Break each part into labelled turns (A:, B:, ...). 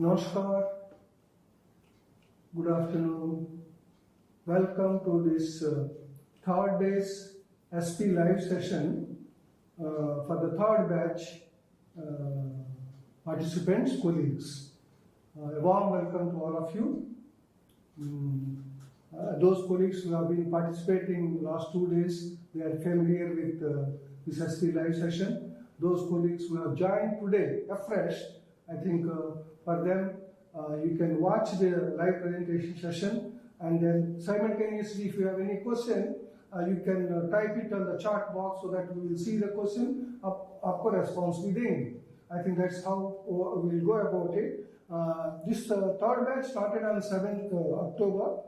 A: Namaskar, good afternoon. Welcome to this third day's SP live session for the third batch participants, colleagues. A warm welcome to all of you. Those colleagues who have been participating last 2 days, they are familiar with this SP live session. Those colleagues who have joined today afresh, I think for them, you can watch the live presentation session, and then simultaneously, if you have any question, you can type it on the chat box so that we will see the question. आपको response भी देंगे. I think that's how we will go about it. This third batch started on 7th October.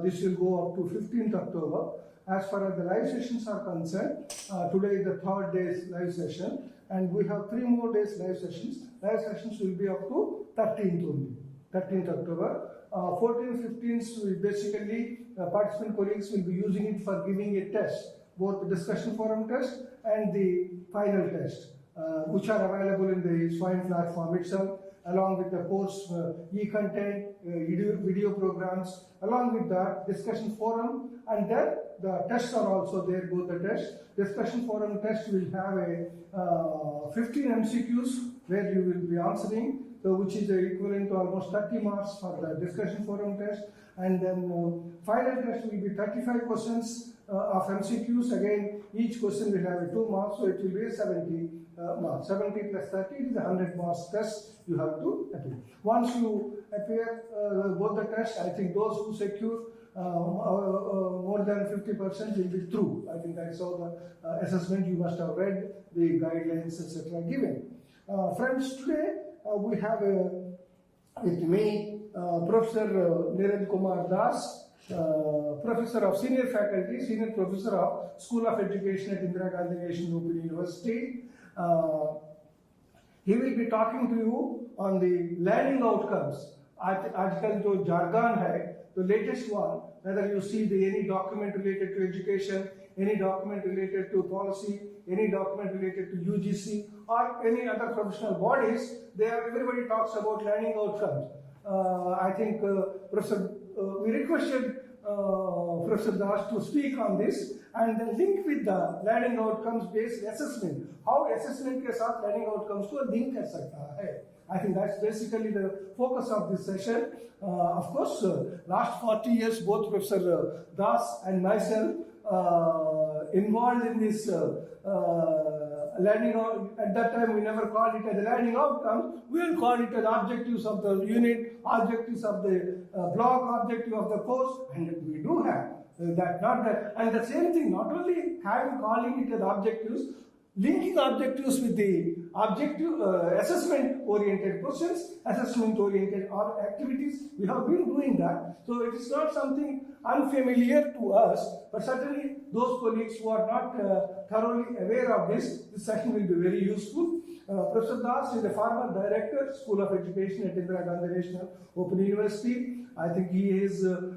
A: This will go up to 15th October. As far as the live sessions are concerned, today is the third day's live session, and we have 3 more days live sessions. Live sessions will be up to 13th only, 13th October. 14th, 15th, will basically participant colleagues will be using it for giving a test, both the discussion forum test and the final test, which are available in the Swine platform itself, along with the course e-content, video programs, along with the discussion forum, and then the tests are also there, both the tests. Discussion forum test will have a 15 MCQs where you will be answering, which is equivalent to almost 30 marks for the discussion forum test, and then final test will be 35 questions of MCQs. Again, each question will have 2 marks, so it will be 70 marks. 70 plus 30 is a 100 marks test you have to appear. Once you appear both the tests, I think those who secure more than 50% will be through. I think that's all the assessment. You must have read the guidelines, etc. given. Friends, today we have with me Professor Niraj Kumar Das, Professor of Senior Faculty, Senior Professor of School of Education at Indira Gandhi National Open University. He will be talking to you on the learning outcomes. आजकल जो jargon है, the latest one, whether you see any document related to education, any document related to policy, any document related to UGC, or any other professional bodies, everybody talks about learning outcomes. I think we requested Professor Das to speak on this, and the link with the learning outcomes based assessment, how assessment के साथ learning outcomes को link कर सकता है. I think that's basically the focus of this session. Of course, last 40 years, both Professor Das and myself involved in this learning. At that time, we never called it as a learning outcome. We will call it as objectives of the unit, objectives of the block, objective of the course, and we do have that, not that. And the same thing, not only calling it as objectives, linking objectives with the objective assessment-oriented questions, assessment-oriented activities. We have been doing that. So it is not something unfamiliar to us, but certainly those colleagues who are not thoroughly aware of this session will be very useful. Professor Das is a former director, School of Education at Indira Gandhi National Open University. I think he is a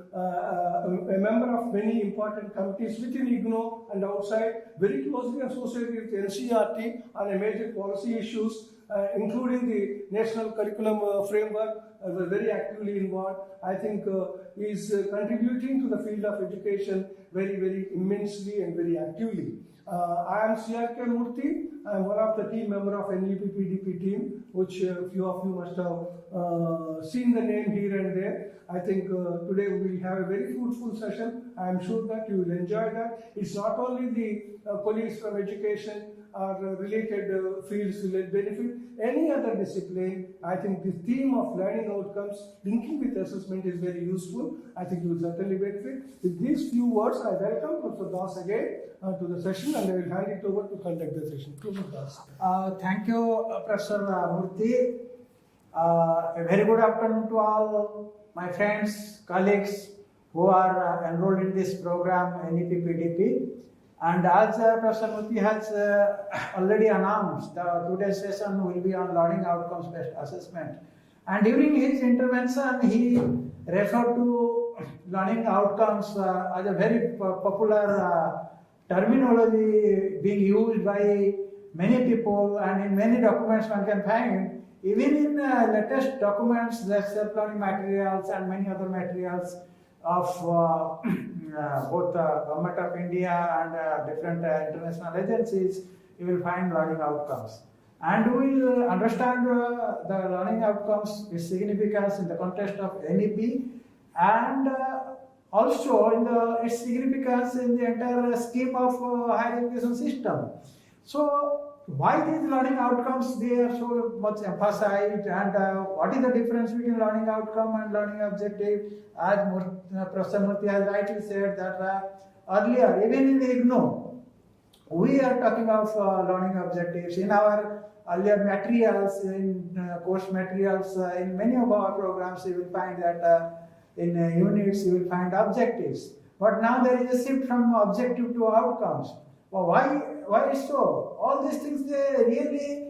A: member of many important committees within IGNOU and outside, very closely associated with NCERT on a major policy issues, including the National Curriculum Framework, very actively involved. I think he is contributing to the field of education very, very immensely and very actively. I am C.R.K. Murthy. I am one of the team member of NEP-PDP team, which a few of you must have seen the name here and there. I think today we will have a very fruitful session. I am sure that you will enjoy that. It's not only the colleagues from education or related fields will benefit, any other discipline. I think the theme of learning outcomes linking with assessment is very useful. I think you will certainly benefit. With these few words, I welcome Professor Das again to the session, and I will hand it over to conduct the session. Professor Das.
B: Thank you, Professor Murthy. A very good afternoon to all my friends, colleagues who are enrolled in this program, NEP-PDP. And as Professor Murthy has already announced, today's session will be on learning outcomes based assessment. And during his intervention, he referred to learning outcomes as a very popular terminology being used by many people, and in many documents one can find Even in latest documents, like self-learning materials and many other materials of both Government of India and different international agencies, you will find learning outcomes. And we will understand the learning outcomes, its significance in the context of NEP, and also in its significance in the entire scheme of higher education system. So, why these learning outcomes they are so much emphasized, and what is the difference between learning outcome and learning objective? As Professor Murthy has rightly said that earlier, even in IGNOU, we are talking of learning objectives. In our earlier materials, in course materials, in many of our programs, you will find that in units you will find objectives. But now there is a shift from objective to outcomes. Well, why so? All these things they really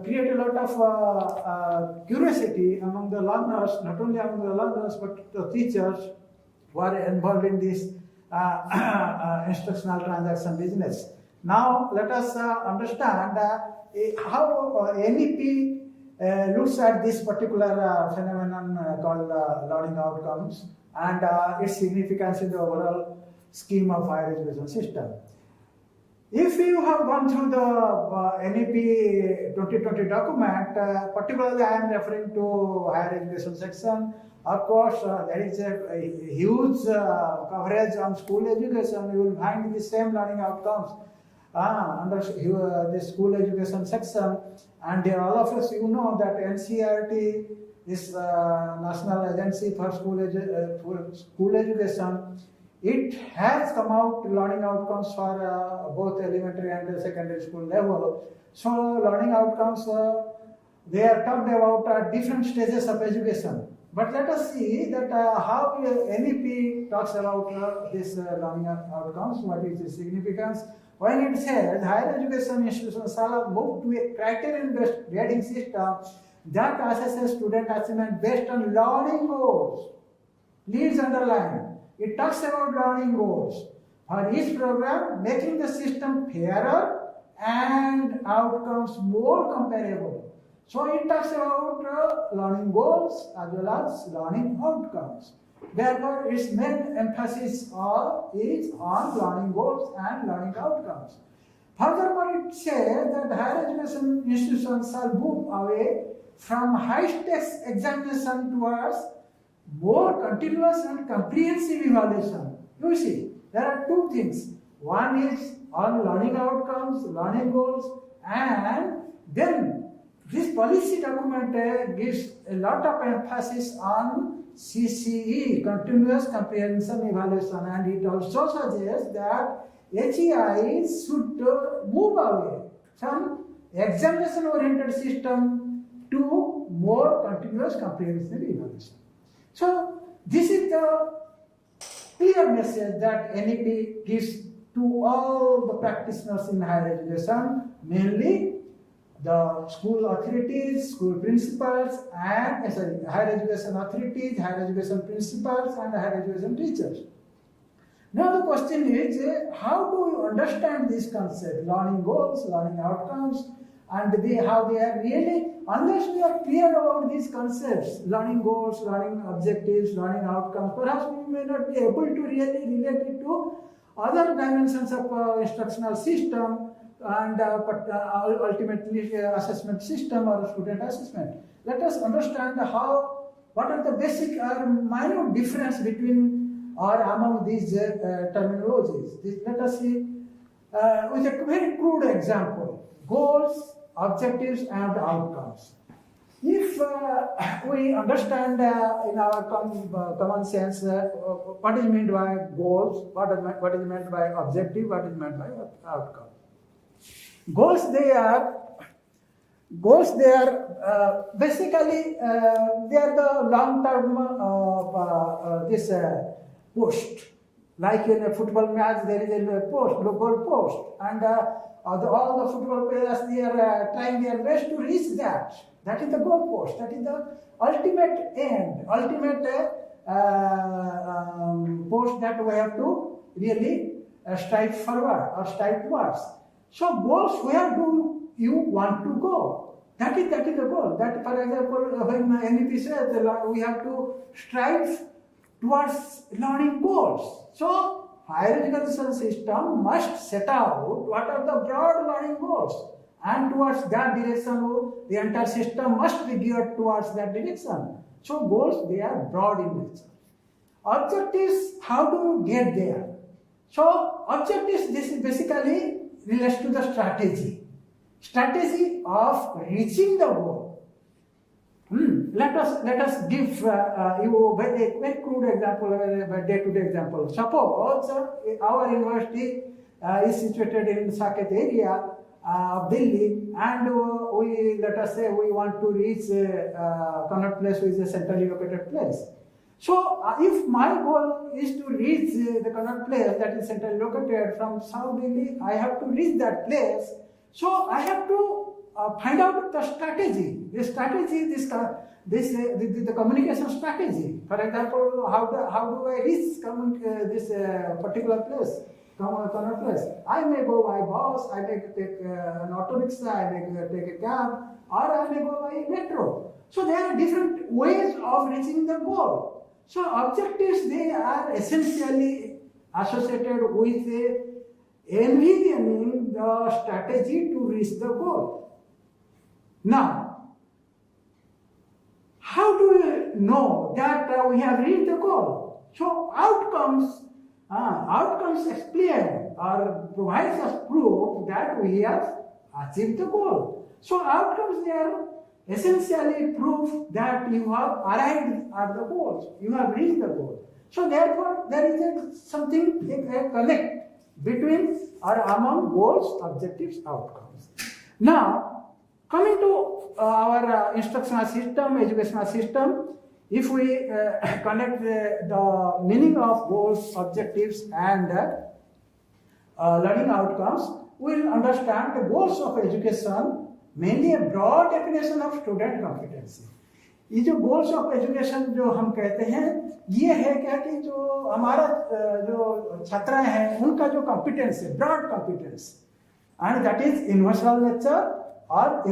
B: create a lot of curiosity among the learners, not only among the learners but the teachers who are involved in this instructional transaction business. Now let us understand how NEP looks at this particular phenomenon called learning outcomes and its significance in the overall scheme of higher education system. If you have gone through the NEP 2020 document, particularly I am referring to higher education section. Of course, there is a huge coverage on school education. You will find the same learning outcomes under the school education section. And all of us, you know that NCERT, this National Agency for School Education, it has come out learning outcomes for both elementary and secondary school level. So learning outcomes, they are talked about at different stages of education. But let us see that how NEP talks about this learning outcomes, what is its significance. When it says higher education institutions shall move to a criterion-based grading system that assesses student achievement based on learning goals. Please underline. It talks about learning goals for each program, making the system fairer and outcomes more comparable. So it talks about learning goals as well as learning outcomes. Therefore, its main emphasis is on learning goals and learning outcomes. Furthermore, it says that higher education institutions shall move away from high-stakes examination towards more continuous and comprehensive evaluation. You see, there are two things. One is on learning outcomes, learning goals, and then this policy document gives a lot of emphasis on CCE, continuous comprehension evaluation, and it also suggests that HEIs should move away from examination-oriented system to more continuous comprehensive evaluation. So, this is the clear message that NEP gives to all the practitioners in higher education, mainly the school authorities, school principals, and higher education authorities, higher education principals, and higher education teachers. Now the question is, how do you understand this concept, learning goals, learning outcomes, and how they are really, unless we are clear about these concepts, learning goals, learning objectives, learning outcomes, perhaps we may not be able to really relate it to other dimensions of instructional system and ultimately assessment system or student assessment. Let us understand what are the basic or minor difference between or among these terminologies. Let us see with a very crude example, goals, objectives and outcomes. If we understand in our common sense what is meant by goals, what is meant by objective, what is meant by outcome. Goals they are basically they are the long-term post. Like in a football match, there is a post, goal post, and all the football players they are trying their best to reach that. That is the goal post. That is the ultimate end, ultimate post that we have to really strive forward or strive towards. So goals, where do you want to go? That is the goal. That, for example, when NEP says we have to strive towards learning goals. So, higher education system must set out what are the broad learning goals, and towards that direction, the entire system must be geared towards that direction. So, goals, they are broad in nature. Objectives, how do you get there? So, objectives, this is basically relates to the strategy of reaching the goal. Let us give you a very crude example, a day-to-day example. Suppose our university is situated in Saket area of Delhi, and let us say we want to reach Connaught Place, which is a centrally located place. So, if my goal is to reach the Connaught Place that is centrally located from South Delhi, I have to reach that place. So, I have to find out the strategy. The strategy, the communication strategy. For example, how do I reach this particular place, Connaught Place? I may go by bus, I may take an auto rickshaw, I may take a cab, or I may go by metro. So, there are different ways of reaching the goal. So, objectives, they are essentially associated with envisioning the strategy to reach the goal. Now, how do we know that we have reached the goal? So, outcomes explain or provides us proof that we have achieved the goal. So, outcomes, they are essentially proof that you have arrived at the goals, you have reached the goal. So therefore, there is something, a connect between or among goals, objectives, outcomes. Now, coming to our instructional system, educational system, if we connect the meaning of goals, objectives, and learning outcomes, we will understand the goals of education, mainly a broad definition of student competency. ये जो goals of education जो हम कहते हैं, ये है क्या कि जो हमारा जो छात्र हैं उनका जो competence है, broad competence, and that is universal nature or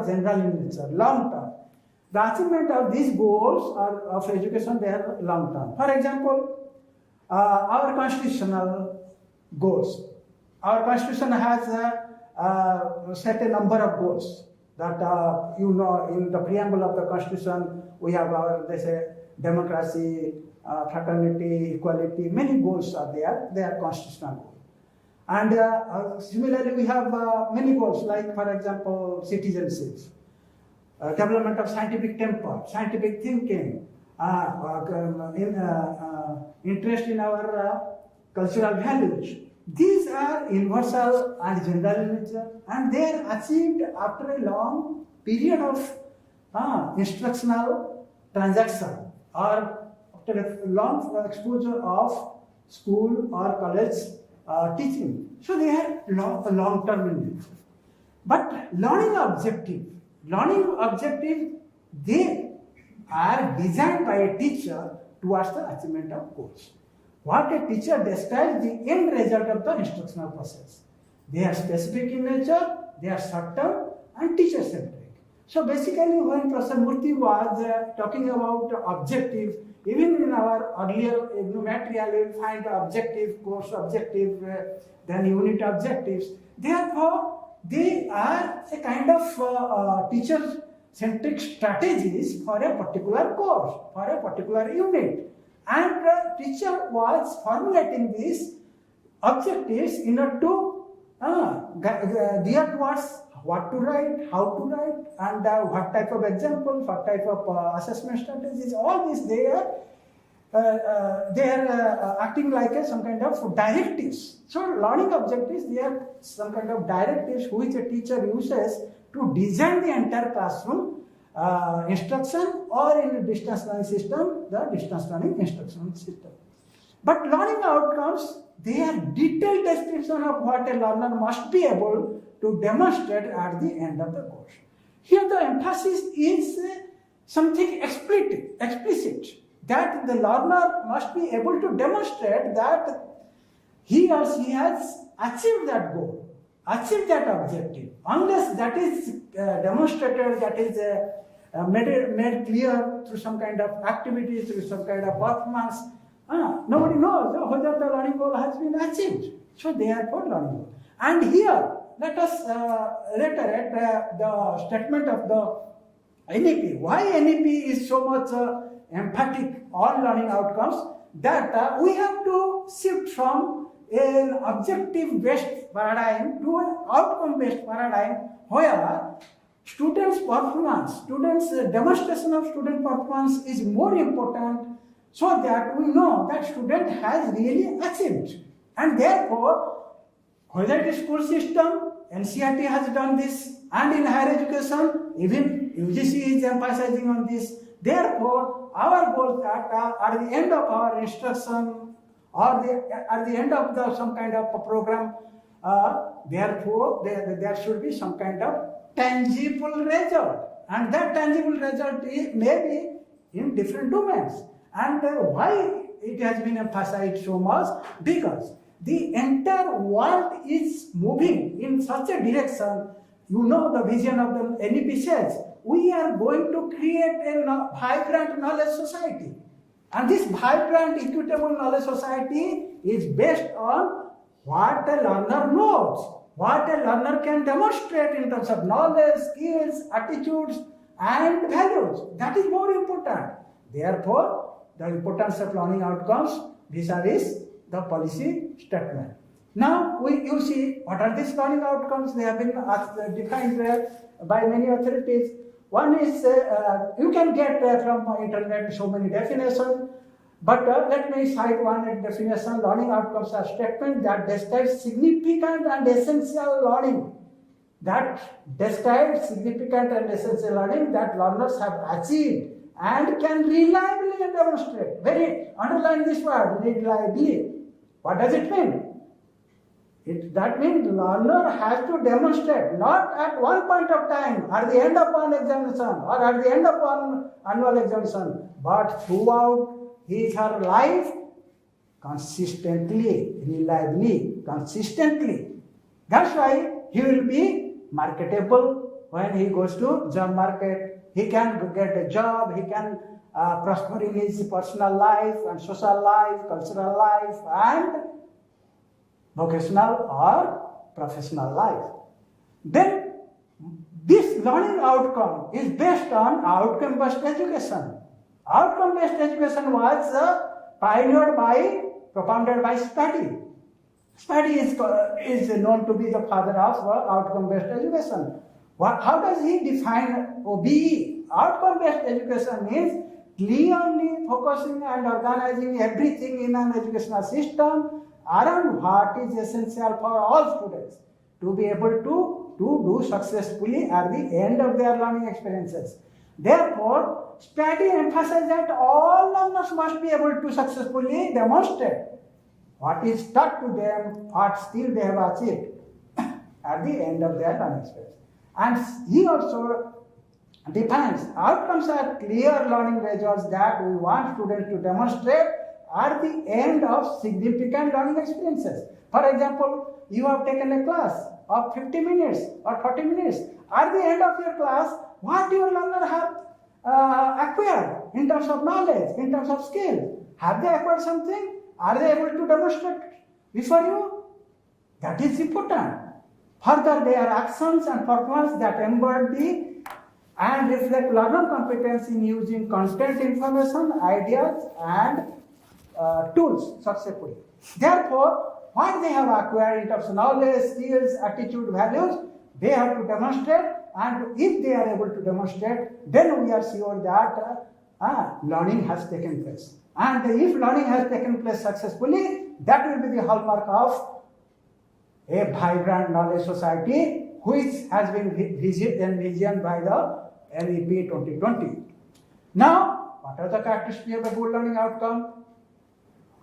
B: general in nature, long term. The achievement of these goals of education, they are long term. For example, our constitutional goals. Our constitution has set a number of goals that in the preamble of the constitution we have they say democracy, fraternity, equality, many goals are there. They are constitutional goals. And similarly we have many goals, like for example citizenship, development of scientific temper, scientific thinking, interest in our cultural values. These are universal and general in nature, and they are achieved after a long period of instructional transaction or after a long exposure of school or college teaching. So they are long-term in nature. But learning objective, they are designed by a teacher towards the achievement of goals. What a teacher describes the end result of the instructional process. They are specific in nature, they are short-term and teacher-centric. So basically when Professor Murthy was talking about objective, even in our earlier material we will find objective, course objective, then unit objectives. Therefore, they are a kind of teacher-centric strategies for a particular course, for a particular unit. And the teacher was formulating these objectives in order to gear towards what to write, how to write, and what type of example, what type of assessment strategies. All these they are acting like some kind of directives. So learning objectives, they are some kind of directives which a teacher uses to design the entire classroom instruction, or in a distance learning system, the distance learning instructional system. But learning outcomes, they are detailed description of what a learner must be able to demonstrate at the end of the course. Here the emphasis is something explicit, that the learner must be able to demonstrate that he or she has achieved that goal. achieve that objective unless that is demonstrated, that is made clear through some kind of activity, through some kind of performance. Nobody knows whether the learning goal has been achieved. So therefore learning goal. And here, let us reiterate the statement of the NEP. Why NEP is so much emphatic on learning outcomes? That we have to shift from an objective-based paradigm to an outcome-based paradigm where students' performance, students' demonstration of student performance is more important, so that we know that student has really achieved. And therefore, whether it is school system, NCERT has done this, and in higher education, even UGC is emphasizing on this. Therefore, our goal that at the end of our instruction or at the end of some kind of a program, therefore there should be some kind of tangible result, and that tangible result may be in different domains. And why it has been emphasized so much? Because the entire world is moving in such a direction. You know, the vision of the NEP says, we are going to create a vibrant knowledge society. And this vibrant, equitable knowledge society is based on what a learner knows, what a learner can demonstrate in terms of knowledge, skills, attitudes, and values. That is more important. Therefore, the importance of learning outcomes vis-a-vis the policy statement. Now, you see, what are these learning outcomes? They have been defined by many authorities. One is, you can get from internet so many definitions, but let me cite one definition. Learning outcomes are statements that describe significant and essential learning. That describe significant and essential learning that learners have achieved and can reliably demonstrate. Underline this word, reliably. What does it mean? That means learner has to demonstrate, not at one point of time, at the end of one examination or at the end of one annual examination, but throughout his or her life, consistently, reliably, consistently. That's why he will be marketable when he goes to job market. He can get a job, he can prosper in his personal life and social life, cultural life, and vocational or professional life. Then this learning outcome is based on outcome-based education. Outcome-based education was propounded by Spady. Spady is known to be the father of outcome-based education. How does he define OBE? Outcome-based education means clearly focusing and organizing everything in an educational system around what is essential for all students to be able to do successfully at the end of their learning experiences. Therefore, Spady emphasizes that all learners must be able to successfully demonstrate what is taught to them, what skill they have achieved at the end of their learning experience. And he also defines outcomes are clear learning results that we want students to demonstrate at the end of significant learning experiences. For example, you have taken a class of 50 minutes or 40 minutes. At the end of your class, what your learner have acquired in terms of knowledge, in terms of skill? Have they acquired something? Are they able to demonstrate before you? That is important. Further, their actions and performance that embody and reflect learner competence in using content information, ideas, and tools successfully. Therefore, what they have acquired in terms of knowledge, skills, attitude, values, they have to demonstrate, and if they are able to demonstrate, then we are sure that learning has taken place. And if learning has taken place successfully, that will be the hallmark of a vibrant knowledge society, which has been envisioned by the NEP 2020. Now, what are the characteristics of a good learning outcome?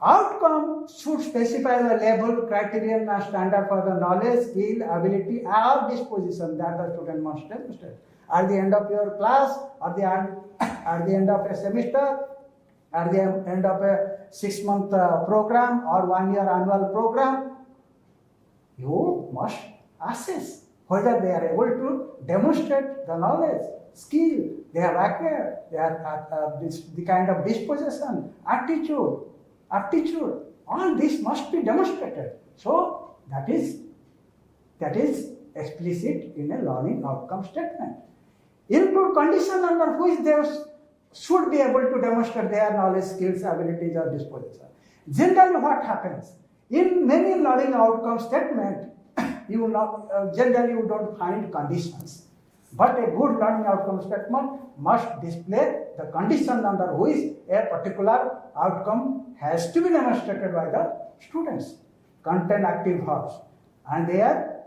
B: Outcome should specify the level, criterion, and standard for the knowledge, skill, ability, or disposition that the student must demonstrate. At the end of your class, at the end of a semester, at the end of a 6-month program or 1-year annual program, you must assess whether they are able to demonstrate the knowledge, skill they have acquired, the kind of disposition, aptitude, all this must be demonstrated. So that is explicit in a learning outcome statement. Include condition under which they should be able to demonstrate their knowledge, skills, abilities, or disposition. Generally, what happens in many learning outcome statement, generally you don't find conditions. But a good learning outcome statement must display the condition under which a particular outcome has to be demonstrated by the students. Contain active verbs, and they are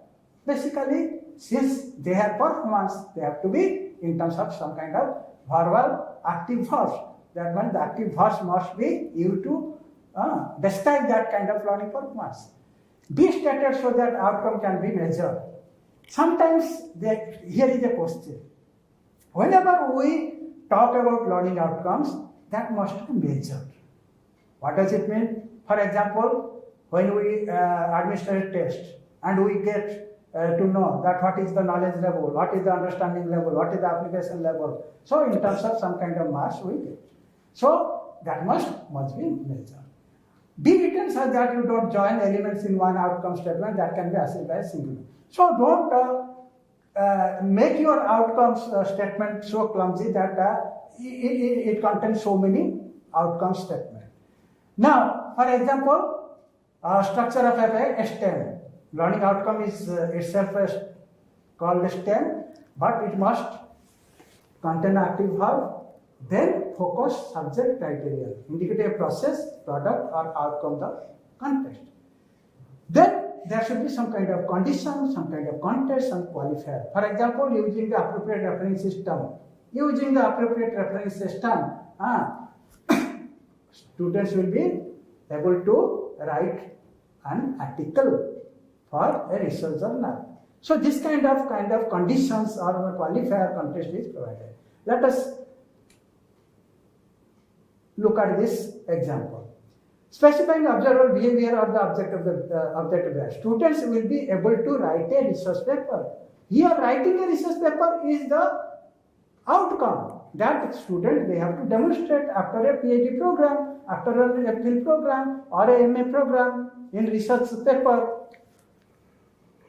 B: basically, since they have performance, they have to be in terms of some kind of verbal active verbs. That means the active verbs must be used to describe that kind of learning performance. Be stated so that outcome can be measured. Sometimes here is a question. Whenever we talk about learning outcomes, that must be measured. What does it mean? For example, when we administer a test and we get to know that what is the knowledge level, what is the understanding level, what is the application level. So in terms of some kind of marks we get. So that must be measured. Be written such that you don't join elements in one outcome statement that can be assessed by a single. So don't make your outcomes statement so clumsy that it contains so many outcome statements. Now, for example, structure of a STEM. Learning outcome is itself called STEM, but it must contain active verb, then focus, subject, criterion, indicate a process, product, or outcome, the context. Then there should be some kind of condition, some kind of context, and qualifier. For example, using the appropriate reference system. Using the appropriate reference system, students will be able to write an article for a research journal. So this kind of conditions or qualifier context is provided. Let us look at this example. Specifying observable behavior of the object. Students will be able to write a research paper. Here, writing a research paper is the outcome that student they have to demonstrate after a PhD program, after an MPhil program, or a MA program in research paper.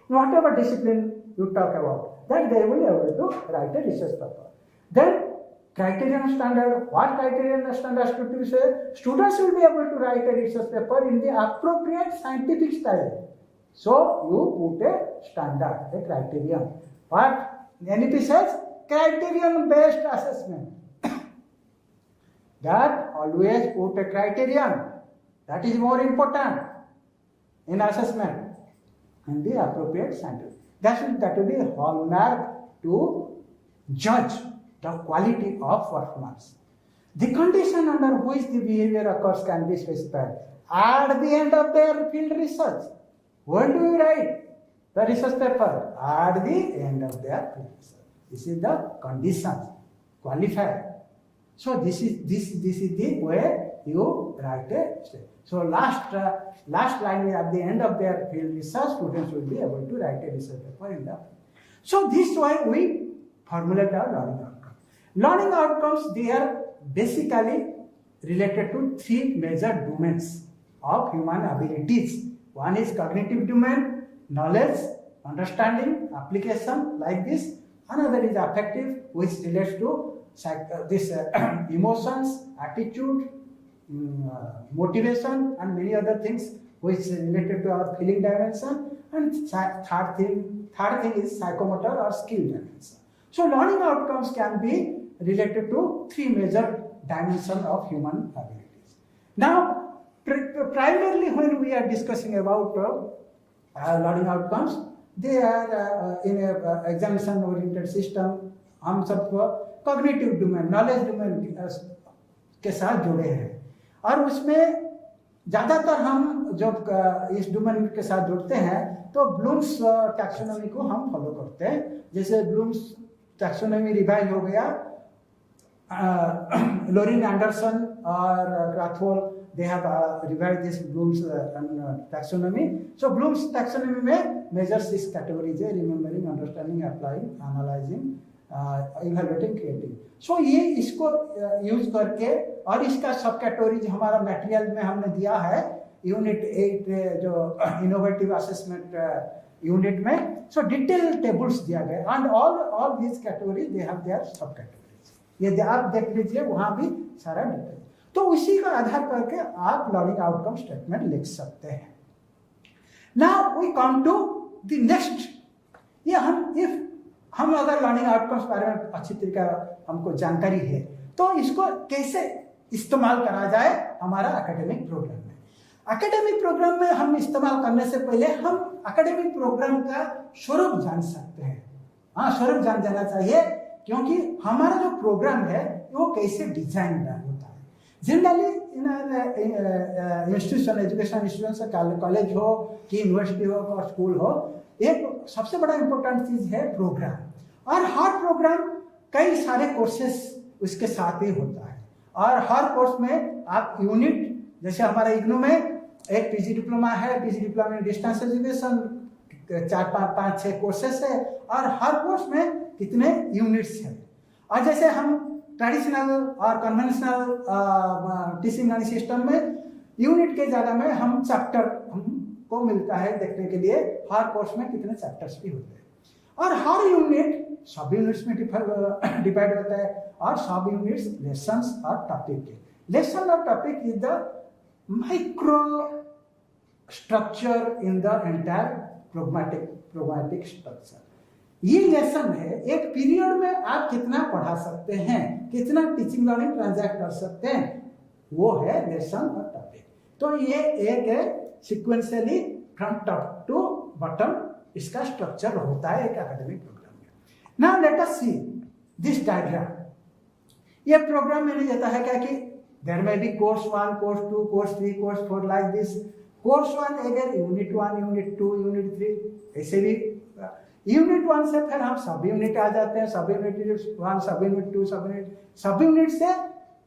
B: Whatever discipline you talk about, that they will be able to write a research paper. Then criterion standard, what criterion standards should we say? Students will be able to write a research paper in the appropriate scientific style. So you put a standard, a criterion. What NEP says? Criterion based assessment. That always put a criterion. That is more important in assessment. In the appropriate standard. That will be a hallmark to judge the quality of performance. The condition under which the behavior occurs can be specified at the end of their field research. When do you write the research paper? At the end of their field research. This is the condition, qualifier. So this is the way you write a statement. So last line is at the end of their field research, students will be able to write a research paper in the. So this way we formulate our learning outcomes. Learning outcomes, they are basically related to three major domains of human abilities. One is cognitive domain, knowledge, understanding, application, like this. Another is affective, which relates to emotions, attitude, motivation, and many other things which is related to our feeling dimension. And third thing is psychomotor or skill dimension. So learning outcomes can be related to three major dimensions of human abilities. Now, primarily when we are discussing about learning outcomes, they are in a examination oriented system. हम सब cognitive domain, knowledge domain के साथ जुड़े हैं, और उसमें ज़्यादातर हम जब इस डोमेन के साथ जुड़ते हैं तो ब्लूम्स टैक्सोनॉमी को हम फॉलो करते हैं. जैसे ब्लूम्स टैक्सोनॉमी रिवाइज हो गया, लोरिन एंडरसन और क्राथवोल, they have revised this Bloom's taxonomy. So Bloom's taxonomy में measures this categories है remembering, understanding, applying, analyzing, evaluating, creating. So ये इसको यूज करके और इसका सब कैटेगरीज हमारा मटेरियल में हमने दिया है यूनिट 8 जो इनोवेटिव असेसमेंट यूनिट में. सो डिटेल टेबल्स दिया गया and all this categories they have their सब कैटेगरीज. ये आप देख लीजिए वहां भी सारा डिटेल. तो उसी का आधार करके आप लर्निंग आउटकम स्टेटमेंट लिख सकते हैं. Now we come to the next. ये हम अगर लर्निंग आउटकम्स बारे में अच्छी तरीका हमको जानकारी है तो इसको कैसे इस्तेमाल करा जाए हमारा एकेडमिक प्रोग्राम में. एकेडमिक प्रोग्राम में हम इस्तेमाल करने से पहले हम एकेडमिक प्रोग्राम का स्वरूप जान सकते हैं. हाँ, स्वरूप जान जाना चाहिए क्योंकि हमारा जो प्रोग्राम है वो कैसे डिजाइन होता है. Generally institution education institution college हो कि यूनिवर्सिटी हो स्कूल हो, एक सबसे बड़ा इंपॉर्टेंट चीज है प्रोग्राम. और हर प्रोग्राम कई सारे कोर्सेस उसके साथ ही होता है और हर कोर्स में आप यूनिट, जैसे हमारे इग्नू में एक पीजी डिप्लोमा है, PG diploma in distance education 4-5-6 courses है और हर कोर्स में कितने यूनिट्स हैं. और जैसे हम ट्रेडिशनल और कन्वेंशनल टीचिंग लर्निंग सिस्टम में यूनिट के जगह में हम चैप्टर हमको मिलता है देखने के लिए हर कोर्स में कितने चैप्टर्स भी होते हैं. और हर यूनिट सब यूनिट्स में डिवाइड होता है और सब यूनिट्स लेसन्स और टॉपिक के. लेसन और topic is the micro structure in the entire programmatic structure. ये लेसन है, एक पीरियड में आप कितना पढ़ा सकते हैं, कितना टीचिंग लर्निंग ट्रांजैक्ट कर सकते हैं, वो है लेसन और टॉपिक. तो ये एक है sequentially from top to bottom इसका स्ट्रक्चर होता है एक एकेडमिक प्रोग्राम में. Now let us see this diagram. ये प्रोग्राम मैंने देता है क्या कि there may be course 1, course 2, course 3, course 4 like this. Course 1 अगर यूनिट 1, यूनिट 2, यूनिट 3 ऐसे भी. यूनिट 1 से फिर हम सब यूनिट आ जाते हैं, सब यूनिट 1, सब यूनिट 2, सब यूनिट से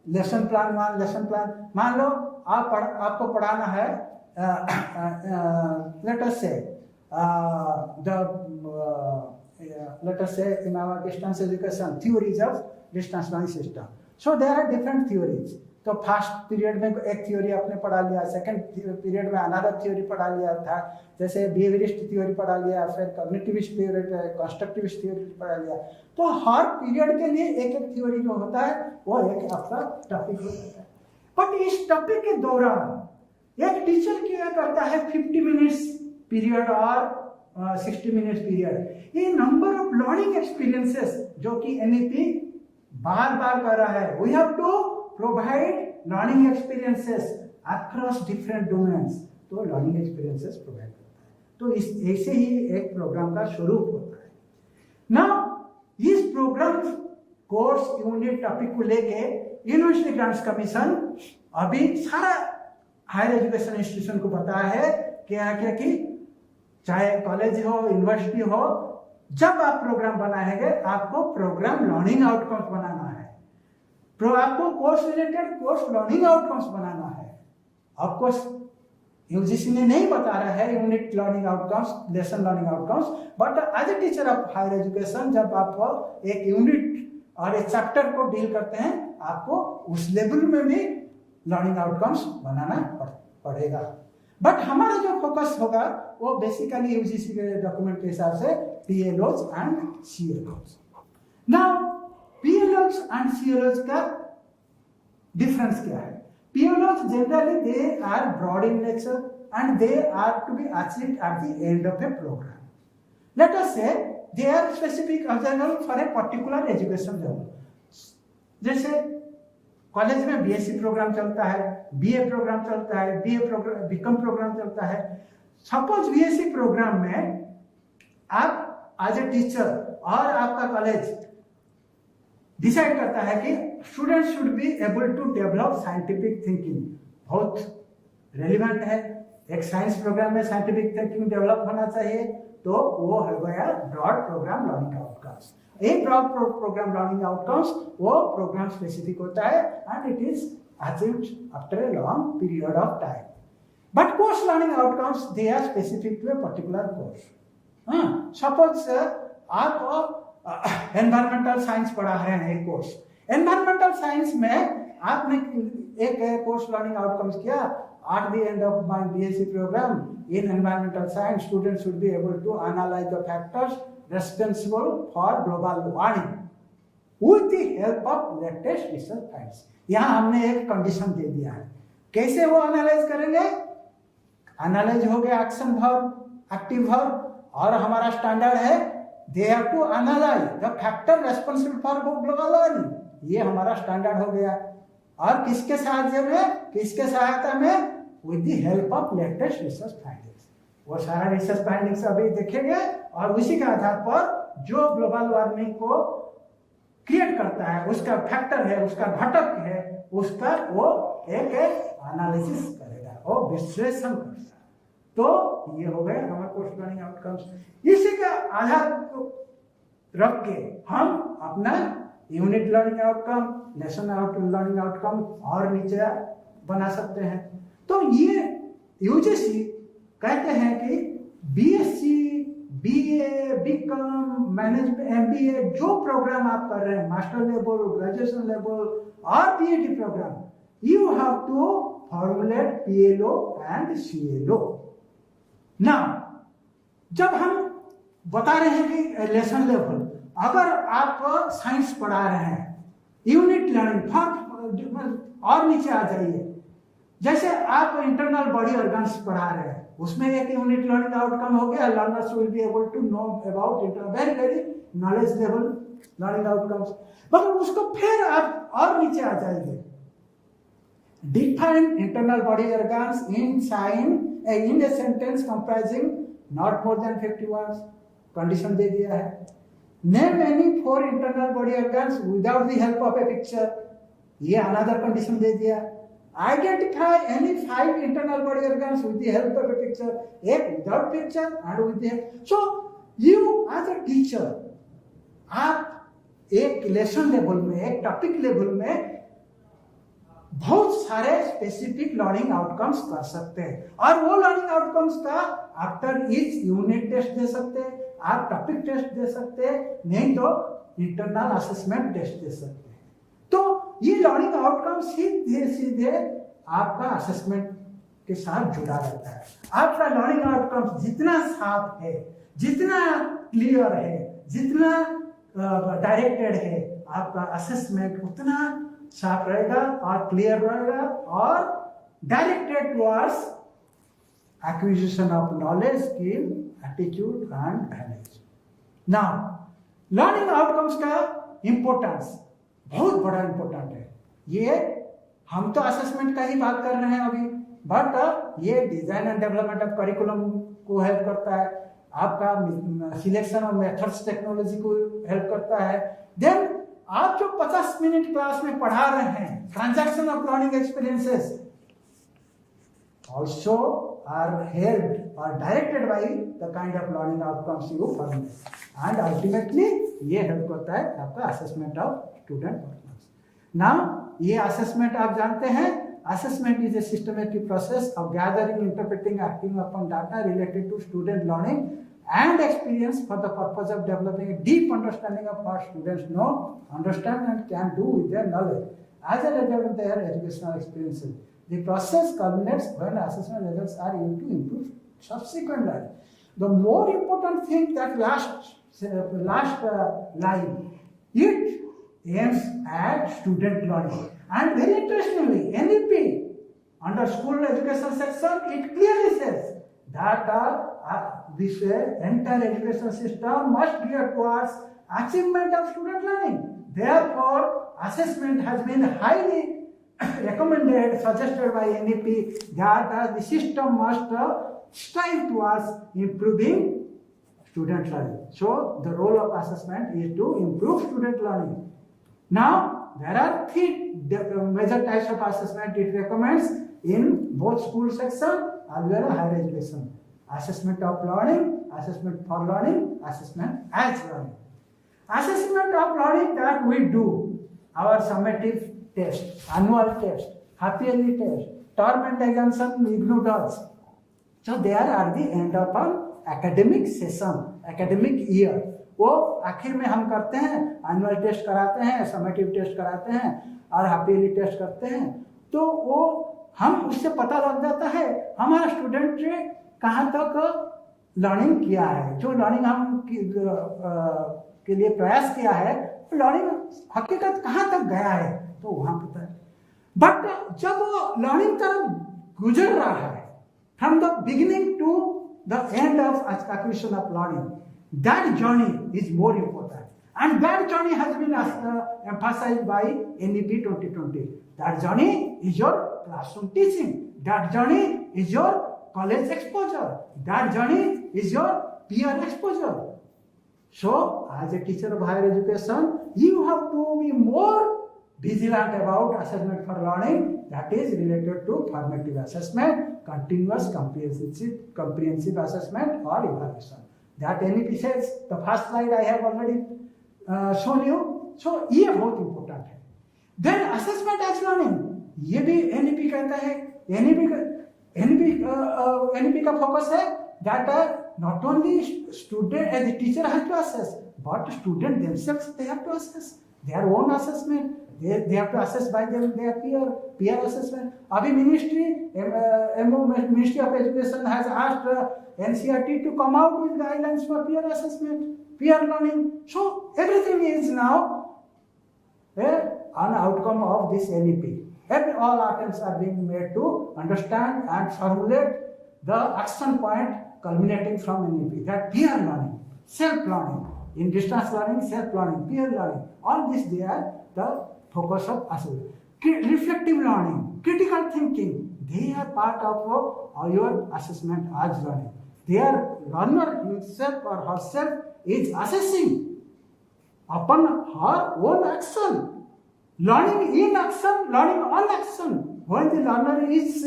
B: लेसन प्लान 1, लेसन प्लान. मान लो आपको पढ़ाना है लेट अस से let us say in our distance education theories of distance learning system. So there are different theories. तो फर्स्ट पीरियड में एक थ्योरी आपने पढ़ा लिया, सेकंड पीरियड में अनदर थ्योरी पढ़ा लिया था, जैसे बिहेवियरिस्ट थ्योरी पढ़ा लिया, फिर कॉग्निटिविस्ट थ्योरी, कंस्ट्रक्टिविस्ट थ्योरी पढ़ा लिया. तो हर पीरियड के लिए एक एक थ्योरी जो होता है वो एक आपका टॉपिक होता है. बट इस टॉपिक के दौरान एक टीचर क्या करता है 50 मिनट्स पीरियड और 60 मिनट्स पीरियड. ये नंबर ऑफ लर्निंग एक्सपीरियंसेस जो कि एनईपी बार बार कर रहा है. We have to provide learning experiences across different domains. तो लर्निंग एक्सपीरियंसेस प्रोवाइड करता है. तो इस ऐसे ही एक प्रोग्राम का स्वरूप होता है. नाउ इस प्रोग्राम कोर्स यूनिट टॉपिक को लेके यूनिवर्सिटी ग्रांट्स कमीशन अभी सारा हायर एजुकेशन इंस्टीट्यूशन को बताया है क्या क्या कि चाहे कॉलेज हो यूनिवर्सिटी हो, जब आप प्रोग्राम बनाएंगे आपको प्रोग्राम लर्निंग आउटकम्स बनाना है. आपको course related course learning outcomes बनाना है. ऑफकोर्स यूजीसी ने नहीं बता रहा है unit learning outcomes, lesson learning outcomes, but as a teacher of higher education जब आप एक यूनिट और एक चैप्टर को डील करते हैं आपको उस लेवल में भी लर्निंग आउटकम्स बनाना पड़ेगा. बट हमारा जो फोकस होगा वो बेसिकली यूजीसी के डॉक्यूमेंट के हिसाब से PLOs and CLOs. Now PLOs and CLOs का डिफरेंस क्या है? PLOs generally they are broad in nature and they are to be achieved at the end of a programme. Let us say they are specific observable for a particular education level. जैसे college में BSc programme चलता है, BA programme चलता है, BA programme BCom programme चलता है. Suppose BSc programme में आप एज ए टीचर और आपका कॉलेज डिसाइड करता है कि student should be able to develop scientific thinking. बहुत रेलिवेंट है. एक साइंस प्रोग्राम में साइंटिफिक थिंकिंग डेवलप होना चाहिए, तो वो हो गया ब्रॉड प्रोग्राम लर्निंग आउटकम्स. एक ब्रॉड प्रोग्राम लर्निंग आउटकम्स वो प्रोग्राम स्पेसिफिक होता है and it is achieved after a long period of time. But course learning outcomes, they are specific to a particular course. Suppose आप environmental science पढ़ा रहे हैं एक course, environmental science में आपने एक कोर्स लर्निंग आउटकम्स किया, at the end of my BSc program in environmental science, students should be able to analyze the factors responsible for global warming with the help of latest research finds. यहाँ हमने एक condition दे दिया है, कैसे वो analyse करेंगे? Analyse हो गया एक्शन वर्ब, एक्टिव वर्ब, और हमारा स्टैंडर्ड है they have to analyse the factor responsible for global warming. ये हमारा स्टैंडर्ड हो गया। और किसके सहायता में? किसके सहायता में? With the help of latest research findings. वो सारा रिसर्च फाइंडिंग्स अभी देखेंगे और उसी के आधार पर जो ग्लोबल वार्मिंग को क्रिएट करता है, उसका फैक्टर है, उसका घटक है, उसका वो एक एनालिसिस करेगा और विश्लेषण करेगा। तो ये हो गए हमारे कोर्स लर्निंग आउटकम्स। इसी का आधार को रख के हम अपना unit learning outcome, lesson learning outcome और नीचे बना सकते हैं। तो ये यूजीसी कहते हैं कि BSc, BA, BCom, management, MBA जो प्रोग्राम आप कर रहे हैं, मास्टर लेवल, ग्रेजुएशन लेवल और PhD program, you have to formulate PLO and CLO. ना जब हम बता रहे हैं कि लेसन लेवल, अगर आप साइंस पढ़ा रहे हैं, यूनिट लर्निंग और नीचे आ जाइए, जैसे आप इंटरनल बॉडी ऑर्गन्स पढ़ा रहे हैं, उसमें एक यूनिट लर्निंग आउटकम हो गया, learners will be able to know about internal, very very knowledge level learning outcomes. मगर उसको फिर आप और नीचे आ जाएंगे, define internal body organs in a sentence comprising not more than 50 words, condition दे दिया है। Name any 4 internal body organs without the help of a picture, ये अनदर कंडीशन दे दिया। Identify any 5 internal body organs with the help of a picture, एक without picture and with the help. So you as a teacher, आप एक lesson level में, एक topic level में बहुत सारे स्पेसिफिक लर्निंग आउटकम्स कर सकते हैं, और वो लर्निंग आउटकम्स का आफ्टर ईच यूनिट टेस्ट दे सकते हैं, आप टॉपिक टेस्ट दे सकते हैं, नहीं तो इंटरनल असेसमेंट टेस्ट दे सकते हैं। तो ये लर्निंग आउटकम सीधे सीधे आपका असेसमेंट के साथ जुड़ा रहता है। आपका लर्निंग आउटकम जितना साफ है, जितना क्लियर है, जितना डायरेक्टेड है, आपका असेसमेंट उतना साफ रहेगा और क्लियर रहेगा और directed towards acquisition of knowledge, skill, attitude and knowledge. Now, learning outcomes का importance बहुत बड़ा important है। ये हम तो असेसमेंट का ही बात कर रहे हैं अभी, बट ये design and development of curriculum को हेल्प करता है, आपका सिलेक्शन ऑफ मेथड्स टेक्नोलॉजी को हेल्प करता है। देन आप जो 50 मिनट क्लास में पढ़ा रहे हैं, transaction of learning experiences also are held or directed by the kind of learning outcomes you formulate, and ultimately ये help करता है आपका assessment of student performance. Now ये assessment आप जानते हैं, assessment is a systematic process of gathering, interpreting, acting upon data related to student learning and experience for the purpose of developing a deep understanding of what students know, understand and can do with their knowledge as a result of their educational experiences. The process culminates when assessment results are used to improve subsequent learning. The more important thing that last line, it aims at student learning. And very interestingly, NEP under school education section, it clearly says that this entire education system must gear towards achievement of student learning. Therefore, assessment has been highly recommended, suggested by NEP that the system must strive towards improving student learning. So the role of assessment is to improve student learning. Now there are 3 major types of assessment it recommends in both school section as well as higher education: assessment of learning, assessment for learning, assessment as learning. Assessment of learning that we do our summative test, annual test, half yearly test, term and examination IGNOU does. So they are at the end of an academic session, academic year. वो आखिर में हम करते हैं, annual test कराते हैं, summative test कराते हैं और हाफ ईयरली टेस्ट करते हैं. तो वो हम उससे पता लग जाता है हमारा स्टूडेंट ने कहाँ तक लर्निंग किया है. जो लर्निंग हम के लिए प्रयास किया है, लर्निंग हकीकत कहाँ तक गया है, तो वहाँ पता है. बट जब वो लर्निंग तरफ गुजर रहा है, from the beginning to the end of acquisition of learning, that journey is more important. And that journey has been emphasized by NEP 2020. That journey is your classroom teaching. That journey is your college exposure. That journey is your peer exposure. So, as a teacher of higher education, you have to be more vigilant about assessment for learning that is related to formative assessment, continuous comprehensive assessment or evaluation. That NEP says, the first slide I have already shown you. So, ये बहुत important है. Then assessment as learning, ये भी NEP कहता है. NEP का focus है that not only student as the teacher has to assess, but student themselves they have to assess their own assessment. They have to assess by their peer assessment. Abhi Ministry of Education has asked NCERT to come out with guidelines for peer assessment, peer learning. So everything is now an outcome of this NEP. All attempts are being made to understand and formulate the action point culminating from NEP. That peer learning, self-learning, in distance learning, self-learning, peer learning, all this they are the focus of assessment. Reflective learning, critical thinking, they are part of your assessment as learning. Their learner himself or herself is assessing upon her own action. Learning in action, learning on action. When the learner is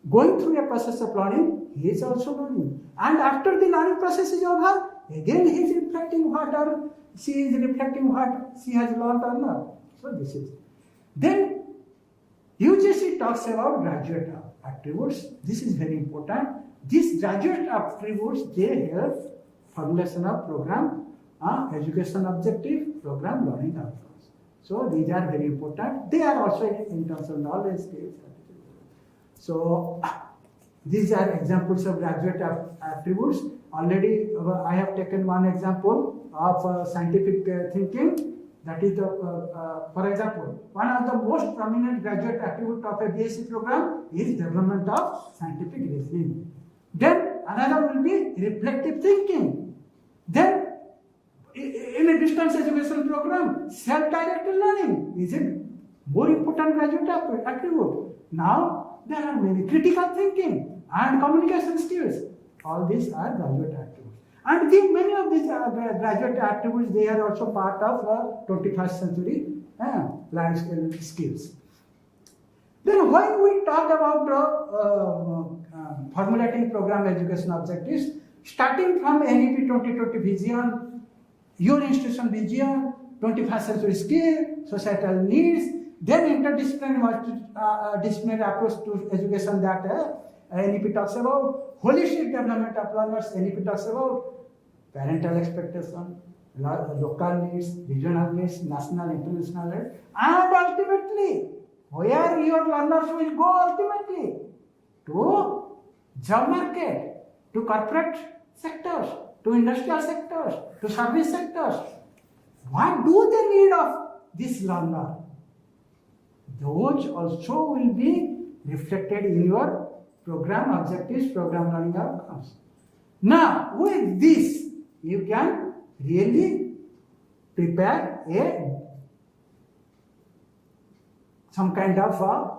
B: going through a process of learning, he is also learning. And after the learning process is over, again he is reflecting what or she is reflecting what she has learned or not. So this is. Then UGC talks about graduate attributes. This is very important. These graduate attributes, they help formulation of program, education objective, program learning outcomes. So these are very important. They are also in terms of knowledge skills. So these are examples of graduate attributes. Already I have taken one example of scientific thinking. That is, for example, one of the most prominent graduate attribute of a BSc program is development of scientific reasoning. Then another will be reflective thinking. Then in a distance education program, self-directed learning is a more important graduate attribute. Now there are many critical thinking and communication skills. All these are graduate attributes. And many of these graduate attributes, they are also part of 21st century life skills. Then when we talk about formulating program education objectives, starting from NEP 2020 vision, your institution vision, 21st century skill, societal needs, then interdisciplinary approach to education that NEP talks about, holistic development of learners, NEP talks about, parental expectation, local needs, regional needs, national, international needs, and ultimately, where your learners will go ultimately? To job market, to corporate sectors, to industrial sectors, to service sectors. What do they need of this learner? Those also will be reflected in your program objectives, program learning outcomes. Now, with this, you can really prepare some kind of a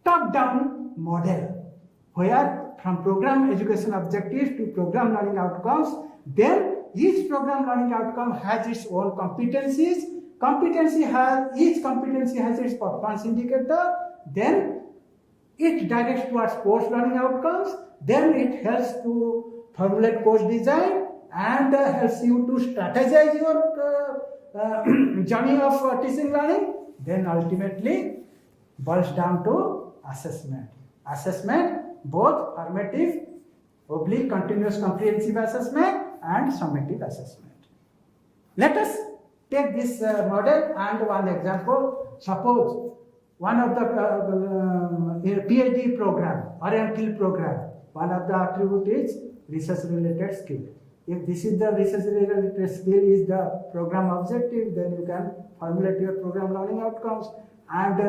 B: top-down model, where from program education objectives to program learning outcomes, then each program learning outcome has its own competencies. Each competency has its performance indicator. Then it directs towards course learning outcomes. Then it helps to formulate course design and helps you to strategize your journey of teaching learning. Then ultimately, boils down to assessment. Assessment, both formative, oblique continuous comprehensive assessment and summative assessment. Let us take this model and one example. Suppose one of the PhD program or MPhil program, one of the attribute is research related skill. If this is the research related skill is the program objective, then you can formulate your program learning outcomes. And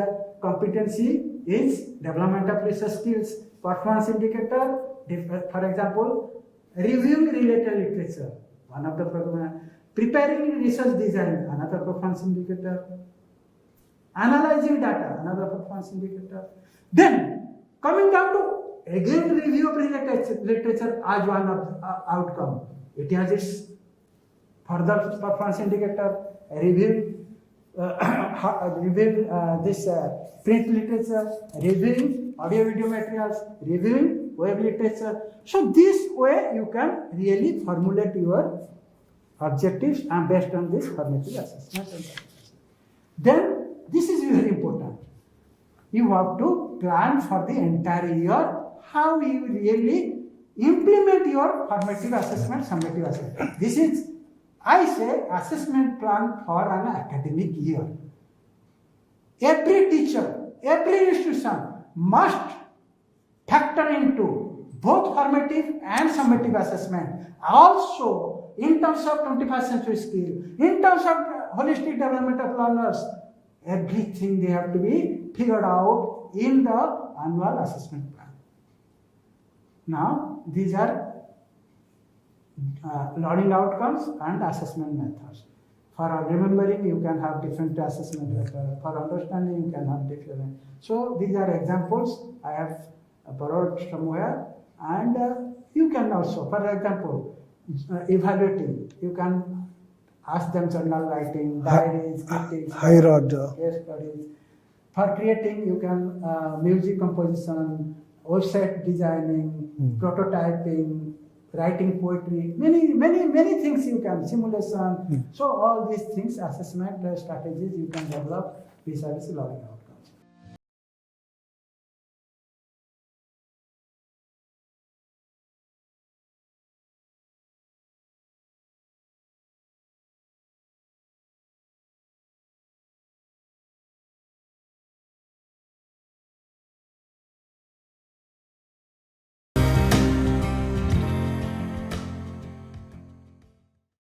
B: competency is development of research skills, performance indicator, for example, reviewing related literature, one of the program, preparing research design, another performance indicator, analyzing data, another performance indicator. Then coming down to again review of related literature as one of outcome. It has its further performance indicator, reviewing this print literature, reviewing audio video materials, reviewing web literature. So this way you can really formulate your objectives and based on this formative assessment. Then this is very important. You have to plan for the entire year how you really implement your formative assessment, summative assessment. This is, I say, assessment plan for an academic year. Every teacher, every institution must factor into both formative and summative assessment. Also, in terms of 21st century skill, in terms of holistic development of learners, everything they have to be figured out in the annual assessment plan. Now, these are learning outcomes and assessment methods. For remembering, you can have different assessment methods. For understanding, you can have different. So, these are examples I have borrowed somewhere, and you can also, for example, evaluating, you can ask them journal writing, diaries, critiques, case studies. For creating, you can music composition, website designing, prototyping, writing poetry, many things you can, simulation. So all these things, assessment strategies you can develop vis-a-vis learning outcomes.